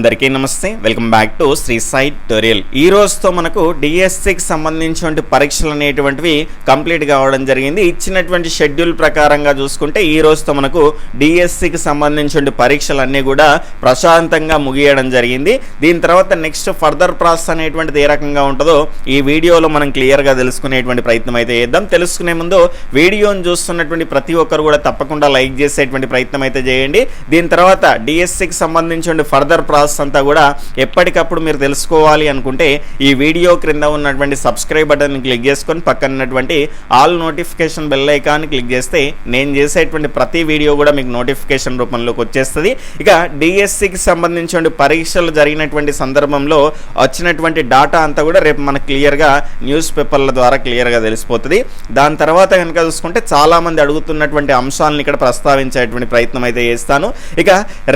అందరికీ నమస్తే, welcome back to Sri Sai tutorial. ఈ రోజుతో మనకు డిఎస్సికి సంబంధించినటువంటి పరీక్షలు అనేటువంటివి కంప్లీట్ కావడం జరిగింది. ఇచ్చినటువంటి షెడ్యూల్ ప్రకారంగా చూసుకుంటే ఈ రోజుతో మనకు డిఎస్సికి సంబంధించిన పరీక్షలన్నీ కూడా ప్రశాంతంగా ముగియడం జరిగింది. దీని తర్వాత నెక్స్ట్ ఫర్దర్ ప్రాసెస్ అనేటువంటిది ఏ రకంగా ఉంటుందో ఈ వీడియోలో మనం క్లియర్గా తెలుసుకునేటువంటి ప్రయత్నం అయితే చేద్దాం. తెలుసుకునే ముందు వీడియోని చూస్తున్నటువంటి ప్రతి ఒక్కరు కూడా తప్పకుండా లైక్ చేసేటువంటి ప్రయత్నం అయితే చేయండి. దీని తర్వాత డిఎస్సికి సంబంధించిన ఫర్దర్ ప్రాసెస్ అంతా కూడా ఎప్పటికప్పుడు మీరు తెలుసుకోవాలి అనుకుంటే ఈ వీడియో క్రింద ఉన్నటువంటి సబ్స్క్రైబ్ బటన్ క్లిక్ చేసుకొని పక్కన ఉన్నటువంటి all notification bell icon click చేస్తే నేను చేసేటువంటి ప్రతి వీడియో కూడా మీకు నోటిఫికేషన్ రూపంలోకి వచ్చేస్తుంది. ఇక డిఎస్సికి సంబంధించిన పరీక్షలు జరిగినటువంటి సందర్భంలో వచ్చినటువంటి డాటా అంతా కూడా రేపు మనకు క్లియర్గా న్యూస్ పేపర్ల ద్వారా క్లియర్గా తెలిసిపోతుంది. దాని తర్వాత కనుక చూసుకుంటే చాలామంది అడుగుతున్నటువంటి అంశాలను ఇక్కడ ప్రస్తావించేటువంటి ప్రయత్నం అయితే చేస్తాను. ఇక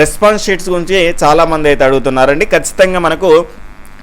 రెస్పాన్స్ షీట్స్ గురించి చాలామంది అయితే అడుగుతున్నారండి. ఖచ్చితంగా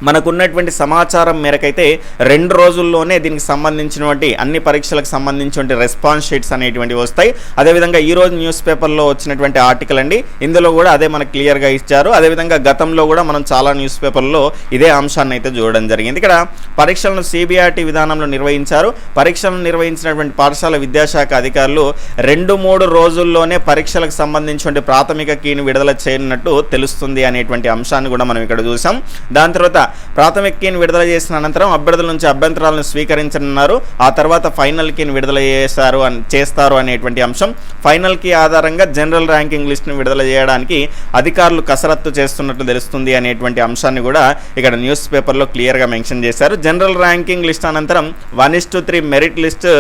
మనకున్నటువంటి సమాచారం మేరకైతే 2 రోజుల్లోనే దీనికి సంబంధించినటువంటి అన్ని పరీక్షలకు సంబంధించినటువంటి రెస్పాన్స్ షీట్స్ అనేటువంటివి వస్తాయి. అదేవిధంగా ఈరోజు న్యూస్ పేపర్లో వచ్చినటువంటి ఆర్టికల్ అండి, ఇందులో కూడా అదే మనకు క్లియర్గా ఇచ్చారు. అదేవిధంగా గతంలో కూడా మనం చాలా న్యూస్ పేపర్లో ఇదే అంశాన్ని అయితే చూడడం జరిగింది. ఇక్కడ పరీక్షలను సిబిఆర్టీ విధానంలో నిర్వహించారు. పరీక్షలను నిర్వహించినటువంటి పాఠశాల విద్యాశాఖ అధికారులు 2-3 రోజుల్లోనే పరీక్షలకు సంబంధించినటువంటి ప్రాథమిక కీని విడుదల చేయనున్నట్టు తెలుస్తుంది అనేటువంటి అంశాన్ని కూడా మనం ఇక్కడ చూసాం. దాని తర్వాత ప్రాథమిక కీని విడుదల చేసిన అనంతరం అభ్యర్థుల నుంచి అభ్యంతరాలను స్వీకరించనున్నారు. ఆ తర్వాత ఫైనల్ కీని విడుదల చేస్తారు అనేటువంటి అంశం. ఫైనల్ కీ ఆధారంగా జనరల్ ర్యాంకింగ్ లిస్ట్ను విడుదల చేయడానికి అధికారులు కసరత్తు చేస్తున్నట్లు తెలుస్తుంది అనేటువంటి అంశాన్ని కూడా ఇక్కడ న్యూస్ పేపర్లో క్లియర్గా మెన్షన్ చేశారు. జనరల్ ర్యాంకింగ్ లిస్ట్ అనంతరం 1:3 మెరిట్ లిస్ట్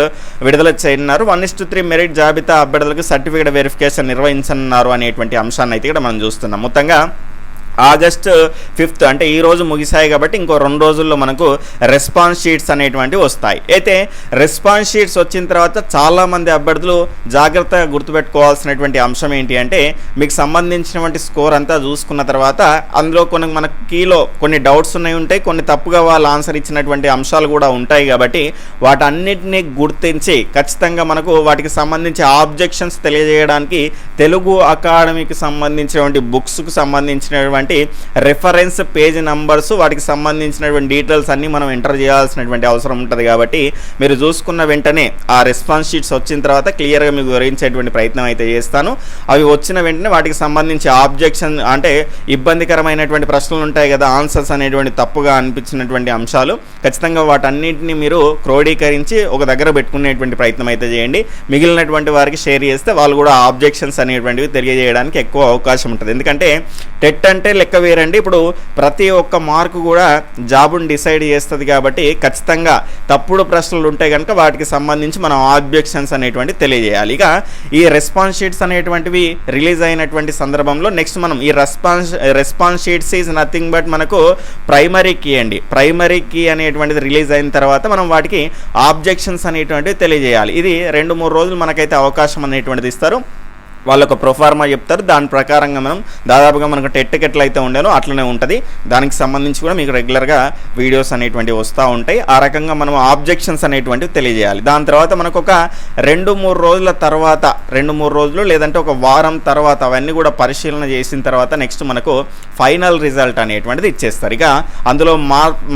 విడుదల చేయనున్నారు. 1:3 మెరిట్ జాబితా అభ్యర్థులకు సర్టిఫికేట్ వెరిఫికేషన్ నిర్వహించనున్నారు అనేటువంటి అంశాన్ని అయితే ఇక్కడ మనం చూస్తున్నాం. మొత్తంగా ఆగస్టు 5 అంటే ఈ రోజు ముగిశాయి కాబట్టి ఇంకో 2 రోజుల్లో మనకు రెస్పాన్స్ షీట్స్ అనేటువంటివి వస్తాయి. అయితే రెస్పాన్స్ షీట్స్ వచ్చిన తర్వాత చాలామంది అభ్యర్థులు జాగ్రత్తగా గుర్తుపెట్టుకోవాల్సినటువంటి అంశం ఏంటి అంటే మీకు సంబంధించినటువంటి స్కోర్ అంతా చూసుకున్న తర్వాత అందులో మనకు కీలో కొన్ని డౌట్స్ ఉంటాయి, కొన్ని తప్పుగా వాళ్ళు ఆన్సర్ ఇచ్చినటువంటి అంశాలు కూడా ఉంటాయి. కాబట్టి వాటన్నిటిని గుర్తించి ఖచ్చితంగా మనకు వాటికి సంబంధించి ఆబ్జెక్షన్స్ తెలియజేయడానికి తెలుగు అకాడమీకి సంబంధించినటువంటి బుక్స్కు సంబంధించినటువంటి రెఫరెన్స్ పేజ్ నంబర్స్, వాటికి సంబంధించినటువంటి డీటెయిల్స్ అన్నీ మనం ఎంటర్ చేయాల్సినటువంటి అవసరం ఉంటుంది. కాబట్టి మీరు చూసుకున్న వెంటనే ఆ రెస్పాన్స్ షీట్స్ వచ్చిన తర్వాత క్లియర్గా మీకు వివరించేటువంటి ప్రయత్నం అయితే చేస్తాను. అవి వచ్చిన వెంటనే వాటికి సంబంధించి ఆబ్జెక్షన్ అంటే ఇబ్బందికరమైనటువంటి ప్రశ్నలు ఉంటాయి కదా, ఆన్సర్స్ అనేటువంటి తప్పుగా అనిపించినటువంటి అంశాలు ఖచ్చితంగా వాటన్నింటినీ మీరు క్రోడీకరించి ఒక దగ్గర పెట్టుకునేటువంటి ప్రయత్నం అయితే చేయండి. మిగిలినటువంటి వారికి షేర్ చేస్తే వాళ్ళు కూడా ఆబ్జెక్షన్స్ అనేటువంటివి తెలియజేయడానికి ఎక్కువ అవకాశం ఉంటుంది. ఎందుకంటే టెట్ అంటే లెక్క వేరండి. ఇప్పుడు ప్రతి ఒక్క మార్కు కూడా జాబుని డిసైడ్ చేస్తుంది. కాబట్టి ఖచ్చితంగా తప్పుడు ప్రశ్నలు ఉంటే కనుక వాటికి సంబంధించి మనం ఆబ్జెక్షన్స్ అనేటువంటి తెలియజేయాలి. ఇక ఈ రెస్పాన్స్ షీట్స్ అనేటువంటివి రిలీజ్ అయినటువంటి సందర్భంలో నెక్స్ట్ మనం ఈ response sheets is nothing but మనకు ప్రైమరీ కీ అండి. ప్రైమరీ కీ అనేటువంటిది రిలీజ్ అయిన తర్వాత మనం వాటికి ఆబ్జెక్షన్స్ అనేటువంటివి తెలియజేయాలి. ఇది 2-3 రోజులు మనకైతే అవకాశం అనేటువంటిది ఇస్తారు. వాళ్ళొక ప్రొఫార్మా చెప్తారు, దాని ప్రకారంగా మనం దాదాపుగా మనకు టెట్కి ఎట్లయితే ఉండేనో అట్లనే ఉంటుంది. దానికి సంబంధించి కూడా మీకు రెగ్యులర్గా వీడియోస్ అనేటువంటివి వస్తూ ఉంటాయి. ఆ రకంగా మనం ఆబ్జెక్షన్స్ అనేటువంటివి తెలియజేయాలి. దాని తర్వాత మనకు ఒక 2-3 రోజుల తర్వాత 2-3 రోజులు లేదంటే ఒక వారం తర్వాత అవన్నీ కూడా పరిశీలన చేసిన తర్వాత నెక్స్ట్ మనకు ఫైనల్ రిజల్ట్ అనేటువంటిది ఇచ్చేస్తారు. ఇక అందులో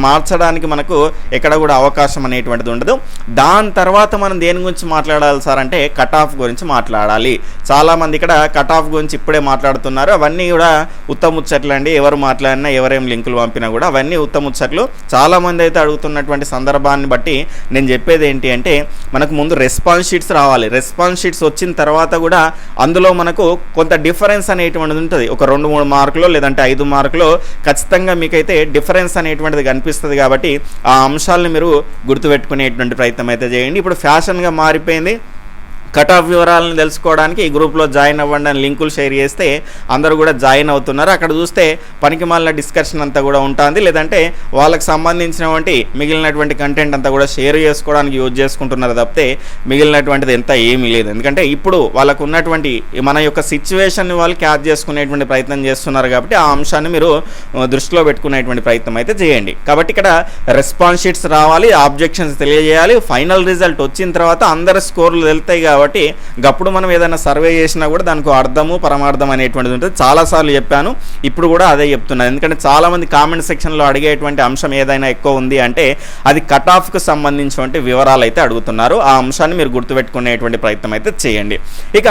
మార్చడానికి మనకు ఎక్కడ కూడా అవకాశం అనేటువంటిది ఉండదు. దాని తర్వాత మనం దేని గురించి మాట్లాడాలి సార్ అంటే కట్ ఆఫ్ గురించి మాట్లాడాలి. చాలామంది ఇక్కడ కట్ ఆఫ్ గురించి ఇప్పుడే మాట్లాడుతున్నారు. అవన్నీ కూడా ఉత్తముచ్చట్లు అండి. ఎవరు మాట్లాడినా ఎవరేం లింకులు పంపినా కూడా అవన్నీ ఉత్తముచ్చట్లు. చాలామంది అయితే అడుగుతున్నటువంటి సందర్భాన్ని బట్టి నేను చెప్పేది ఏంటి అంటే మనకు ముందు రెస్పాన్స్ షీట్స్ రావాలి. రెస్పాన్స్ షీట్స్ వచ్చిన తర్వాత కూడా అందులో మనకు కొంత డిఫరెన్స్ అనేటువంటిది ఉంటుంది. ఒక 2-3 మార్కులు లేదంటే 5 మార్కులు ఖచ్చితంగా మీకైతే డిఫరెన్స్ అనేటువంటిది కనిపిస్తుంది. కాబట్టి ఆ అంశాలను మీరు గుర్తుపెట్టుకునేటువంటి ప్రయత్నం అయితే చేయండి. ఇప్పుడు ఫ్యాషన్గా మారిపోయింది. కట్ ఆఫ్ వివరాలను తెలుసుకోవడానికి ఈ గ్రూప్లో జాయిన్ అవ్వండి అని లింకులు షేర్ చేస్తే అందరూ కూడా జాయిన్ అవుతున్నారు. అక్కడ చూస్తే పనికిమాలిన డిస్కషన్ అంతా కూడా ఉంటుంది. లేదంటే వాళ్ళకి సంబంధించినటువంటి మిగిలినటువంటి కంటెంట్ అంతా కూడా షేర్ చేసుకోవడానికి యూజ్ చేసుకుంటున్నారు తప్పితే మిగిలినటువంటిది ఎంత ఏమీ లేదు. ఎందుకంటే ఇప్పుడు వాళ్ళకు ఉన్నటువంటి మన యొక్క సిచ్యువేషన్ వాళ్ళు క్యాచ్ చేసుకునేటువంటి ప్రయత్నం చేస్తున్నారు. కాబట్టి ఆ అంశాన్ని మీరు దృష్టిలో పెట్టుకునేటువంటి ప్రయత్నం అయితే చేయండి. కాబట్టి ఇక్కడ రెస్పాన్స్ షీట్స్ రావాలి, ఆబ్జెక్షన్స్ తెలియజేయాలి. ఫైనల్ రిజల్ట్ వచ్చిన తర్వాత అందరి స్కోర్లు వెళ్తాయి కాబట్టి కాబట్టి గప్పుడు మనం ఏదైనా సర్వే చేసినా కూడా దానికి అర్థము పరమార్థం అనేటువంటిది ఉంటుంది. చాలాసార్లు చెప్పాను, ఇప్పుడు కూడా అదే చెప్తున్నాను. ఎందుకంటే చాలామంది కామెంట్ సెక్షన్లో అడిగేటువంటి అంశం ఏదైనా ఎక్కువ ఉంది అంటే అది కట్ ఆఫ్కు సంబంధించినటువంటి వివరాలు అయితే అడుగుతున్నారు. ఆ అంశాన్ని మీరు గుర్తుపెట్టుకునేటువంటి ప్రయత్నం అయితే చేయండి. ఇక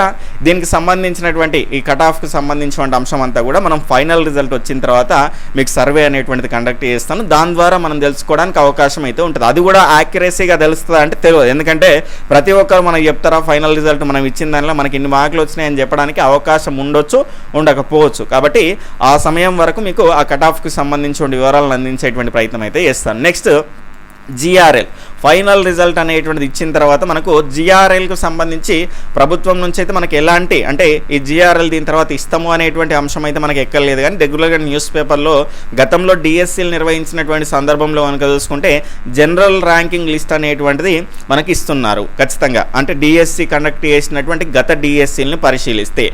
దీనికి సంబంధించినటువంటి ఈ కట్ ఆఫ్కు సంబంధించినటువంటి అంశం అంతా కూడా మనం ఫైనల్ రిజల్ట్ వచ్చిన తర్వాత మీకు సర్వే అనేటువంటిది కండక్ట్ చేస్తాను. దాని ద్వారా మనం తెలుసుకోవడానికి అవకాశం అయితే ఉంటుంది. అది కూడా యాక్యురసీగా తెలుస్తుందా అంటే తెలియదు. ఎందుకంటే ప్రతి ఒక్కరు మనకు చెప్తారా ఫైనల్ రిజల్ట్ మనం ఇచ్చిన దానిలో మనకి ఇన్ని మార్కులు వచ్చినాయని చెప్పడానికి అవకాశం ఉండొచ్చు, ఉండకపోవచ్చు. కాబట్టి ఆ సమయం వరకు మీకు ఆ కట్ ఆఫ్కి సంబంధించిన వివరాలను అందించేటువంటి ప్రయత్నం అయితే చేస్తాను. నెక్స్ట్ జిఆర్ఎల్ ఫైనల్ రిజల్ట్ అనేటువంటిది ఇచ్చిన తర్వాత మనకు జిఆర్ఎల్కు సంబంధించి ప్రభుత్వం నుంచి అయితే మనకి ఎలాంటి అంటే ఈ జిఆర్ఎల్ దీని తర్వాత ఇస్తాము అనేటువంటి అంశం అయితే మనకి ఎక్కలేదు. కానీ రెగ్యులర్గా న్యూస్ పేపర్లో గతంలో డిఎస్సీలు నిర్వహించినటువంటి సందర్భంలో కనుక చూసుకుంటే జనరల్ ర్యాంకింగ్ లిస్ట్ అనేటువంటిది మనకి ఇస్తున్నారు ఖచ్చితంగా. అంటే డిఎస్సీ కండక్ట్ చేసినటువంటి గత డిఎస్సీలని పరిశీలిస్తే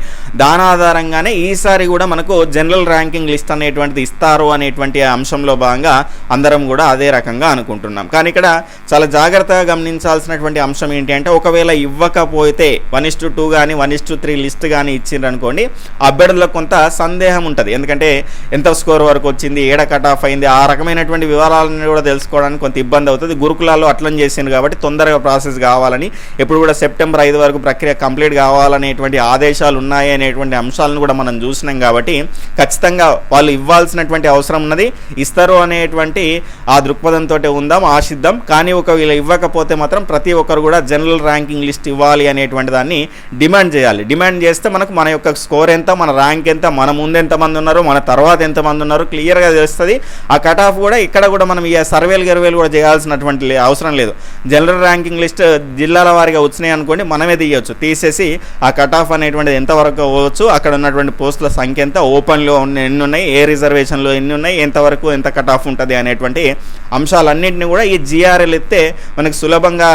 దాని ఆధారంగానే ఈసారి కూడా మనకు జనరల్ ర్యాంకింగ్ లిస్ట్ అనేటువంటిది ఇస్తారు అనేటువంటి అంశంలో భాగంగా అందరం కూడా అదే రకంగా అనుకుంటున్నాం. కానీ ఇక్కడ చాలా జాగ్రత్తగా గమనించాల్సినటువంటి అంశం ఏంటి అంటే ఒకవేళ ఇవ్వకపోతే 1:2 కానీ 1:3 లిస్ట్ కానీ ఇచ్చిండ్రనుకోండి అభ్యర్థులకు కొంత సందేహం ఉంటుంది. ఎందుకంటే ఎంత స్కోర్ వరకు వచ్చింది, ఏడ కట్ ఆఫ్ అయింది, ఆ రకమైనటువంటి వివరాలను కూడా తెలుసుకోవడానికి కొంత ఇబ్బంది అవుతుంది. గురుకులాల్లో అట్లని చేసింది కాబట్టి తొందరగా ప్రాసెస్ కావాలని ఎప్పుడు కూడా సెప్టెంబర్ 5 వరకు ప్రక్రియ కంప్లీట్ కావాలనేటువంటి ఆదేశాలు ఉన్నాయి అనేటువంటి అంశాలను కూడా మనం చూసినాం. కాబట్టి ఖచ్చితంగా వాళ్ళు ఇవ్వాల్సినటువంటి అవసరం ఉన్నది, ఇస్తారు అనేటువంటి ఆ దృక్పథంతో ఉందాం, ఆశిద్దాం. కానీ ఒకవేళ ఇవ్వకపోతే మాత్రం ప్రతి ఒక్కరు కూడా జనరల్ ర్యాంకింగ్ లిస్ట్ ఇవ్వాలి అనేటువంటి దాన్ని డిమాండ్ చేయాలి. డిమాండ్ చేస్తే మనకు మన యొక్క స్కోర్ ఎంత, మన ర్యాంక్ ఎంత, మన ముందు ఎంతమంది ఉన్నారు, మన తర్వాత ఎంతమంది ఉన్నారు క్లియర్గా తెలుస్తుంది. ఆ కట్ ఆఫ్ కూడా ఇక్కడ కూడా మనం ఈ సర్వేలు కూడా చేయాల్సినటువంటి అవసరం లేదు. జనరల్ ర్యాంకింగ్ లిస్ట్ జిల్లాల వారిగా వచ్చినాయి అనుకోండి, మనమే తీయవచ్చు. తీసేసి ఆ కట్ ఆఫ్ అనేటువంటిది ఎంతవరకు అవ్వచ్చు, అక్కడ ఉన్నటువంటి పోస్టుల సంఖ్య ఎంత, ఓపెన్లో ఎన్ని ఉన్నాయి, ఏ రిజర్వేషన్లో ఎన్ని ఉన్నాయి, ఎంతవరకు ఎంత కట్ ఆఫ్ ఉంటుంది అనేటువంటి అంశాలన్నింటినీ కూడా ఈ జిఆర్ఎల్ ఇస్తే మనకు సులభంగా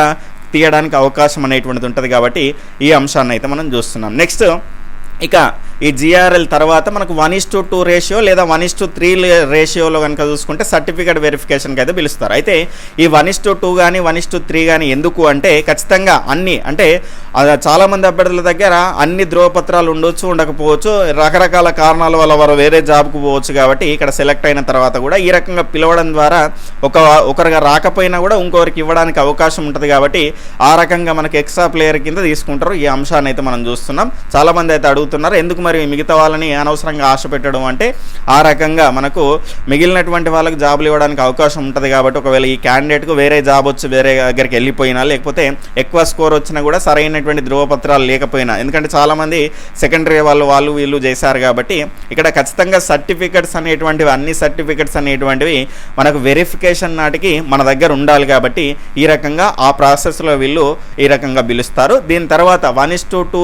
తీయడానికి అవకాశం అనేటువంటిది ఉంటుంది. కాబట్టి ఈ అంశాన్ని అయితే మనం చూస్తున్నాం. నెక్స్ట్ ఇక ఈ జిఆర్ఎల్ తర్వాత మనకు 1:2 రేషియో లేదా 1:3 రేషియోలో కనుక చూసుకుంటే సర్టిఫికేట్ వెరిఫికేషన్కి అయితే పిలుస్తారు. అయితే ఈ 1:2 కానీ 1:3 కానీ ఎందుకు అంటే ఖచ్చితంగా అన్ని అంటే చాలామంది అభ్యర్థుల దగ్గర అన్ని ధ్రువపత్రాలు ఉండొచ్చు, ఉండకపోవచ్చు, రకరకాల కారణాల వల్ల వారు వేరే జాబ్కు పోవచ్చు. కాబట్టి ఇక్కడ సెలెక్ట్ అయిన తర్వాత కూడా ఈ రకంగా పిలవడం ద్వారా ఒకరిగా రాకపోయినా కూడా ఇంకొకరికి ఇవ్వడానికి అవకాశం ఉంటుంది. కాబట్టి ఆ రకంగా మనకి ఎక్స్ట్రా ప్లేయర్ కింద తీసుకుంటారు. ఈ అంశాన్ని అయితే మనం చూస్తున్నాం. చాలామంది అయితే అడుగుతున్నారు ఎందుకు మరి మిగతా వాళ్ళని అనవసరంగా ఆశ పెట్టడం అంటే ఆ రకంగా మనకు మిగిలినటువంటి వాళ్ళకి జాబులు ఇవ్వడానికి అవకాశం ఉంటుంది. కాబట్టి ఒకవేళ ఈ క్యాండిడేట్కు వేరే జాబ్ వచ్చి వేరే దగ్గరికి వెళ్ళిపోయినా లేకపోతే ఎక్కువ స్కోర్ వచ్చినా కూడా సరైనటువంటి ధ్రువపత్రాలు లేకపోయినా, ఎందుకంటే చాలామంది సెకండరీ వాళ్ళు వీళ్ళు చేశారు. కాబట్టి ఇక్కడ ఖచ్చితంగా సర్టిఫికెట్స్ అనేటువంటివి అన్ని సర్టిఫికెట్స్ అనేటువంటివి మనకు వెరిఫికేషన్ నాటికి మన దగ్గర ఉండాలి. కాబట్టి ఈ రకంగా ఆ ప్రాసెస్లో వీళ్ళు ఈ రకంగా పిలుస్తారు. దీని తర్వాత 1:2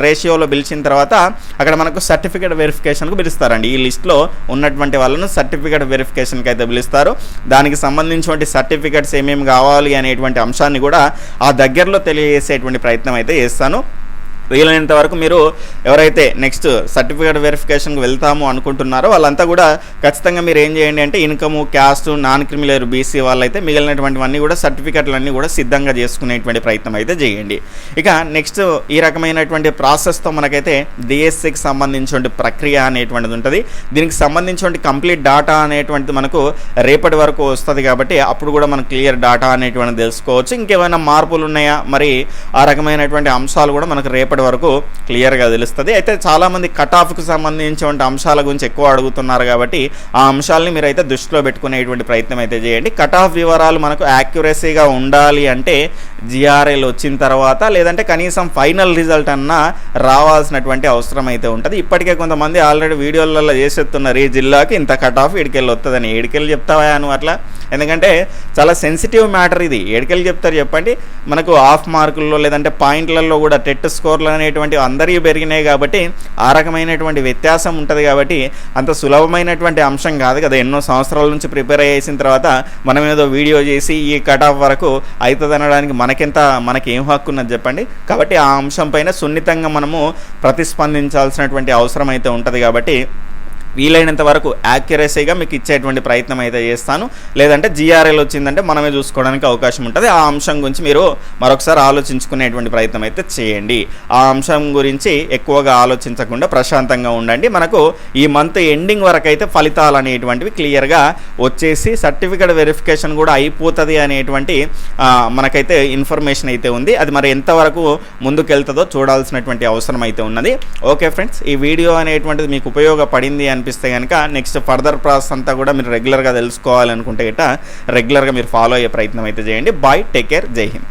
రేషియోలో పిలిచిన తర్వాత అక్కడ మనకు సర్టిఫికేట్ వెరిఫికేషన్కు పిలుస్తారండి. ఈ లిస్ట్లో ఉన్నటువంటి వాళ్ళను సర్టిఫికేట్ వెరిఫికేషన్కి అయితే పిలుస్తారు. దానికి సంబంధించినటువంటి సర్టిఫికేట్స్ ఏమేమి కావాలి అనేటువంటి అంశాన్ని కూడా ఆ దగ్గరలో తెలియజేసేటువంటి ప్రయత్నం అయితే చేస్తాను. వీలైనంత వరకు మీరు ఎవరైతే నెక్స్ట్ సర్టిఫికేట్ వెరిఫికేషన్కి వెళ్తాము అనుకుంటున్నారో వాళ్ళంతా కూడా ఖచ్చితంగా మీరు ఏం చేయండి అంటే ఇన్కము, క్యాస్ట్, నాన్ క్రిమిలేరు బీసీ వాళ్ళైతే మిగిలినటువంటివన్నీ కూడా సర్టిఫికేట్లన్నీ కూడా సిద్ధంగా చేసుకునేటువంటి ప్రయత్నం అయితే చేయండి. ఇక నెక్స్ట్ ఈ రకమైనటువంటి ప్రాసెస్తో మనకైతే డిఎస్సికి సంబంధించిన ప్రక్రియ అనేటువంటిది ఉంటుంది. దీనికి సంబంధించిన కంప్లీట్ డాటా అనేటువంటిది మనకు రేపటి వరకు వస్తుంది. కాబట్టి అప్పుడు కూడా మనకు క్లియర్ డాటా అనేటువంటిది తెలుసుకోవచ్చు. ఇంకేమైనా మార్పులు ఉన్నాయా మరి ఆ రకమైనటువంటి అంశాలు కూడా మనకు రేపటి వరకు క్లియర్గా తెలుస్తుంది. అయితే చాలామంది కట్ ఆఫ్కు సంబంధించిన అంశాల గురించి ఎక్కువ అడుగుతున్నారు. కాబట్టి ఆ అంశాలని మీరైతే దృష్టిలో పెట్టుకునేటువంటి ప్రయత్నం అయితే చేయండి. కట్ ఆఫ్ వివరాలు మనకు యాక్యురసీగా ఉండాలి అంటే జిఆర్ఎల్ వచ్చిన తర్వాత లేదంటే కనీసం ఫైనల్ రిజల్ట్ అన్నా రావాల్సినటువంటి అవసరం అయితే ఉంటుంది. ఇప్పటికే కొంతమంది ఆల్రెడీ వీడియోలలో చేసేస్తున్నారు ఈ జిల్లాకి ఇంత కట్ ఆఫ్ ఏడికెళ్ళి వస్తుందని. ఏడికెళ్ళి చెప్తావా నువ్వు అట్లా? ఎందుకంటే చాలా సెన్సిటివ్ మ్యాటర్ ఇది. ఏడికెళ్ళి చెప్తారు చెప్పండి. మనకు హాఫ్ మార్కుల్లో లేదంటే పాయింట్లలో కూడా టెట్ స్కోర్లు అనేటువంటి అందరికీ పెరిగినాయి. కాబట్టి ఆ రకమైనటువంటి వ్యత్యాసం ఉంటుంది. కాబట్టి అంత సులభమైనటువంటి అంశం కాదు కదా. ఎన్నో సంవత్సరాల నుంచి ప్రిపేర్ చేసిన తర్వాత మనం ఏదో వీడియో చేసి ఈ కట్ ఆఫ్ వరకు అవుతుంది అనడానికి మనకి ఏం హక్కు ఉన్నది చెప్పండి. కాబట్టి ఆ అంశం పైన సున్నితంగా మనము ప్రతిస్పందించాల్సినటువంటి అవసరం అయితే ఉంటుంది. కాబట్టి వీలైనంత వరకు యాక్యురసీగా మీకు ఇచ్చేటువంటి ప్రయత్నం అయితే చేస్తాను. లేదంటే జిఆర్ఎల్ వచ్చిందంటే మనమే చూసుకోవడానికి అవకాశం ఉంటుంది. ఆ అంశం గురించి మీరు మరొకసారి ఆలోచించుకునేటువంటి ప్రయత్నం అయితే చేయండి. ఆ అంశం గురించి ఎక్కువగా ఆలోచించకుండా ప్రశాంతంగా ఉండండి. మనకు ఈ మంత్ ఎండింగ్ వరకు అయితే ఫలితాలు అనేటువంటివి క్లియర్గా వచ్చేసి సర్టిఫికేట్ వెరిఫికేషన్ కూడా అయిపోతుంది అనేటువంటి మనకైతే ఇన్ఫర్మేషన్ అయితే ఉంది. అది మరి ఎంతవరకు ముందుకెళ్తుందో చూడాల్సినటువంటి అవసరం అయితే ఉన్నది. ఓకే ఫ్రెండ్స్, ఈ వీడియో అనేటువంటిది మీకు ఉపయోగపడింది అనిపిస్తే కనుక నెక్స్ట్ ఫర్దర్ ప్రాసెస్ అంతా కూడా మీరు రెగ్యులర్గా తెలుసుకోవాలనుకుంటే గట్రా రెగ్యులర్గా మీరు ఫాలో అయ్యే ప్రయత్నం అయితే చేయండి. బాయ్, టేక్ కేర్, జై హింద్.